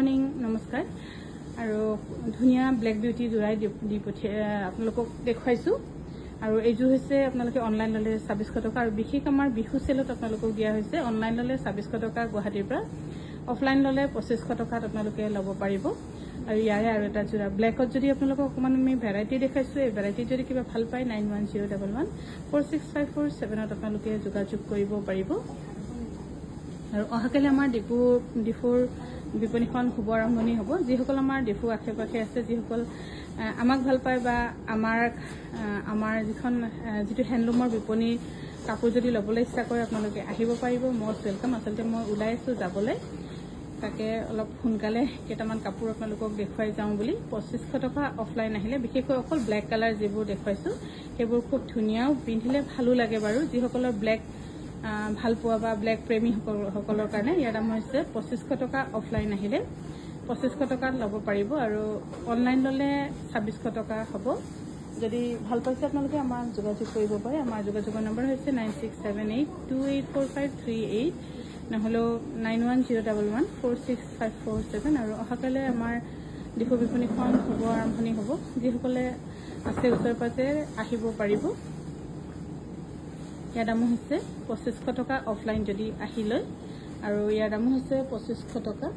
morning নমস্কাৰ আৰু ধুনীয়া ব্লেক বিউটি জোৰাই দি পঠিয়াই আপোনালোকক দেখুৱাইছোঁ আৰু এইযোৰ হৈছে আপোনালোকে অনলাইন ল'লে ২৬০০ টকা আৰু বিশেষ আমাৰ বিহু চেলত আপোনালোকক দিয়া হৈছে অনলাইন ল'লে ২৬০০ টকা গুৱাহাটীৰ পৰা অফলাইন ল'লে ২৫০০ টকাত আপোনালোকে ল'ব পাৰিব আৰু ইয়াৰে আৰু এটা জোৰা ব্লেকত যদি আপোনালোকক অকণমান আমি ভেৰাইটি দেখাইছোঁ এই ভেৰাইটি যদি কিবা ভাল পায় 910111 46547ত আপোনালোকে যোগাযোগ কৰিব পাৰিব আৰু অহাকালি আমাৰ ডিফুৰ বিপণীখন শুভ আৰম্ভণি হ'ব যিসকল আমাৰ ডিফু আশে পাশে আছে যিসকল আমাক ভাল পায় বা আমাৰ যিটো হেণ্ডলুমৰ বিপণী কাপোৰ যদি ল'বলৈ ইচ্ছা কৰে আপোনালোকে আহিব পাৰিব মষ্ট ৱেলকাম আচলতে মই ওলাই আছোঁ যাবলৈ তাকে অলপ সোনকালে কেইটামান কাপোৰ আপোনালোকক দেখুৱাই যাওঁ বুলি ২৫০০ টকা অফলাইন আহিলে বিশেষকৈ অকল ব্লেক কালাৰ যিবোৰ দেখুৱাইছোঁ সেইবোৰ খুব ধুনীয়াও পিন্ধিলে ভালো লাগে বাৰু যিসকলৰ ব্লেক ভাল পোৱা বা ব্লেক প্ৰেমীসকলৰ কাৰণে ইয়াৰ দাম হৈছে ২৫০০ টকা অফলাইন আহিলে ২৫০০ টকাত ল'ব পাৰিব আৰু অনলাইন ল'লে ২৬০০ টকা হ'ব যদি ভাল পাইছে আপোনালোকে আমাক যোগাযোগ কৰিব পাৰে আমাৰ যোগাযোগৰ নম্বৰ হৈছে 9678284538 নহ'লেও 9101146547 আৰু অহাকালৈ আমাৰ ডিফু বিপণীখন শুভ আৰম্ভণি হ'ব যিসকলে আছে ওচৰে পাজৰে আহিব পাৰিব ইয়াৰ দামো হৈছে ২৫০০ টকা অফলাইন যদি আহি লয় আৰু ইয়াৰ দামো হৈছে ২৫০০ টকা